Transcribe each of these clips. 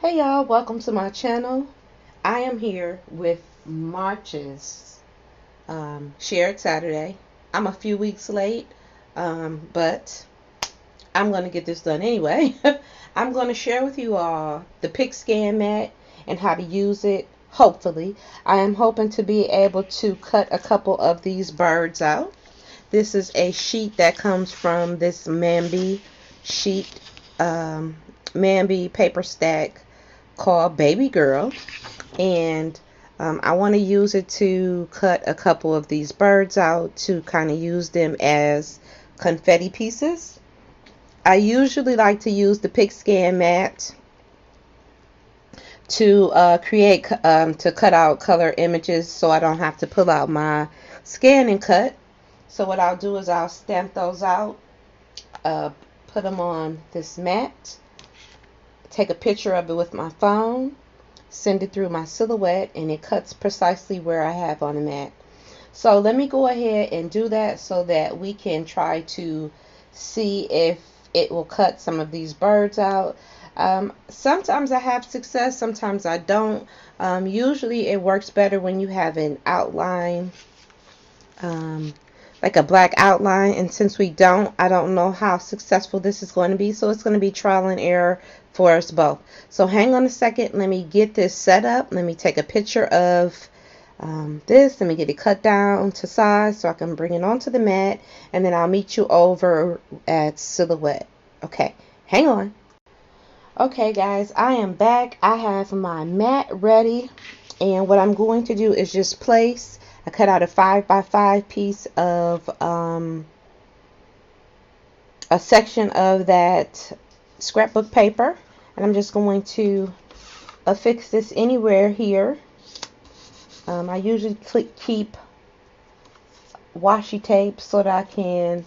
Hey y'all, welcome to my channel. I am here with March's Shared Saturday. I'm a few weeks late, but I'm going to get this done anyway. I'm going to share with you all the Pix Scan Mat and how to use it, hopefully. I am hoping to be able to cut a couple of these birds out. This is a sheet that comes from this Mambi sheet, Mambi paper stack called Baby Girl, and I want to use it to cut a couple of these birds out to kind of use them as confetti pieces. I usually like to use the Pix Scan Mat to to cut out color images so I don't have to pull out my scan and cut. So what I'll do is I'll stamp those out, put them on this mat, take a picture of it with my phone, send it through my silhouette, and it cuts precisely where I have on the mat. So let me go ahead and do that so that we can try to see if it will cut some of these birds out. Sometimes I have success, sometimes I don't. Usually it works better when you have an outline, like a black outline, and since we don't, I don't know how successful this is going to be, so it's going to be trial and error for us both. So hang on a second, let me get this set up. Let me take a picture of this. Let me get it cut down to size so I can bring it onto the mat, and then I'll meet you over at Silhouette. Okay, hang on. Okay guys, I am back. I have my mat ready, and what I'm going to do is just place, I cut out a 5x5 piece of a section of that scrapbook paper, and I'm just going to affix this anywhere here. I usually keep washi tape so that I can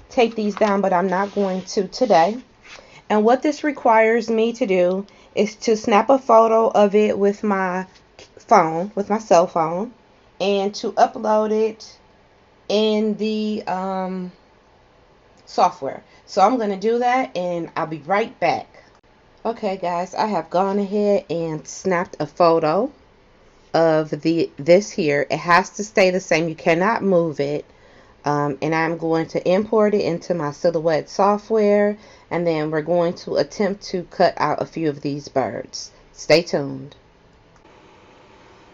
tape these down, but I'm not going to today. And what this requires me to do is to snap a photo of it with my phone, with my cell phone, and to upload it in the software. So I'm going to do that, and I'll be right back. Okay guys, I have gone ahead and snapped a photo of this here. It has to stay the same. You cannot move it. And I'm going to import it into my Silhouette software, and then we're going to attempt to cut out a few of these birds. Stay tuned.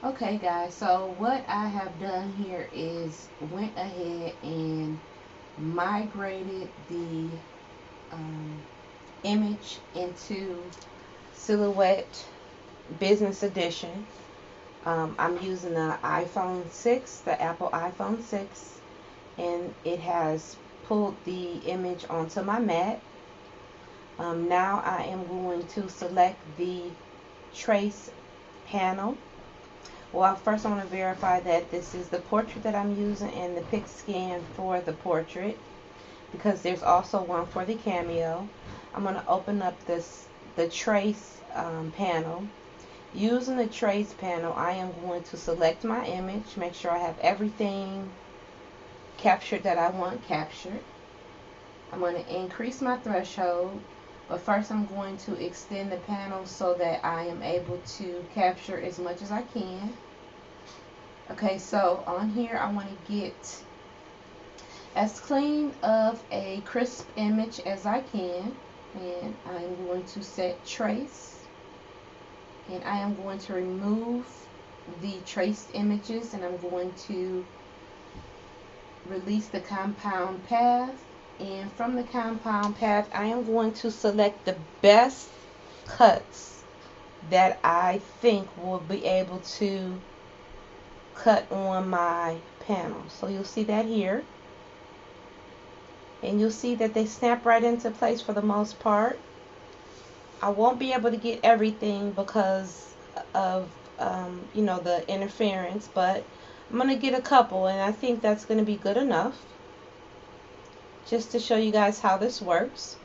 Okay guys, so what I have done here is went ahead and migrated the image into Silhouette Business Edition. I'm using the iPhone 6, the Apple iPhone 6, and it has pulled the image onto my mat. Now I am going to select the trace panel. Well, first I want to verify that this is the portrait that I'm using and the Pix Scan for the portrait, because there's also one for the cameo. I'm going to open up the trace panel. Using the trace panel, I am going to select my image, make sure I have everything captured that I want captured. I'm going to increase my threshold, but first I'm going to extend the panel so that I am able to capture as much as I can. Okay, so on here I want to get as clean of a crisp image as I can, and I'm going to set trace, and I am going to remove the traced images, and I'm going to release the compound path, and from the compound path I am going to select the best cuts that I think will be able to cut on my panel. So you'll see that here, and you'll see that they snap right into place for the most part. I won't be able to get everything because of you know, the interference, but I'm going to get a couple, and I think that's going to be good enough just to show you guys how this works.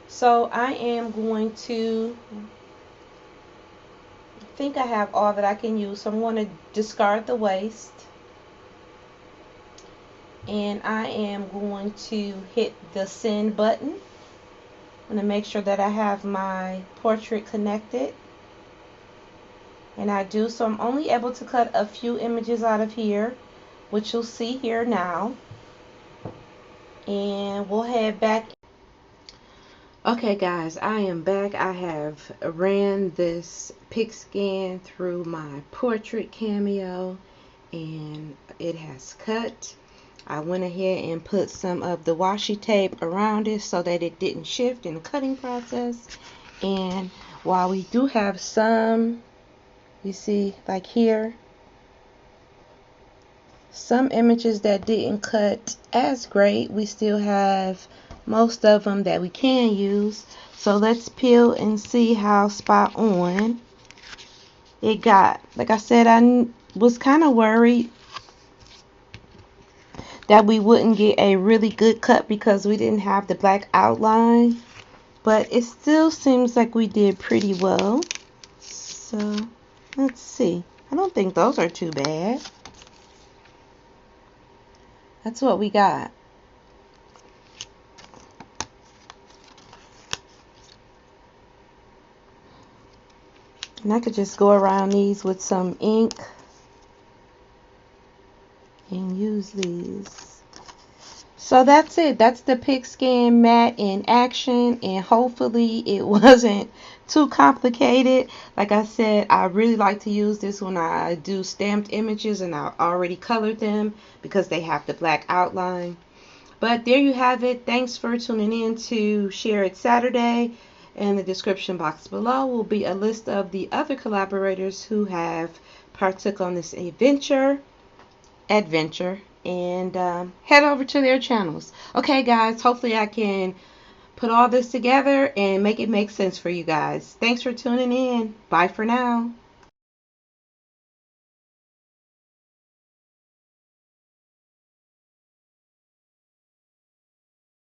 So I am going to, I think I have all that I can use, so I'm going to discard the waste, and I am going to hit the send button. I'm going to make sure that I have my portrait connected. And I do, so I'm only able to cut a few images out of here, which you'll see here now. And we'll head back. Okay guys, I am back. I have ran this Pix Scan through my portrait cameo and it has cut. I went ahead and put some of the washi tape around it so that it didn't shift in the cutting process. And while we do have some, you see like here, some images that didn't cut as great, we still have most of them that we can use. So let's peel and see how spot on it got. Like I said, I was kind of worried that we wouldn't get a really good cut because we didn't have the black outline, but it still seems like we did pretty well. So let's see. I don't think those are too bad. That's what we got. And I could just go around these with some ink and use these. So that's it. That's the Pix Scan Mat in action, and hopefully it wasn't too complicated. Like I said, I really like to use this when I do stamped images and I already colored them because they have the black outline. But there you have it. Thanks for tuning in to Share It Saturday. In the description box below will be a list of the other collaborators who have partook on this adventure, and head over to their channels. Okay guys, hopefully I can put all this together and make it make sense for you guys. Thanks for tuning in. Bye for now.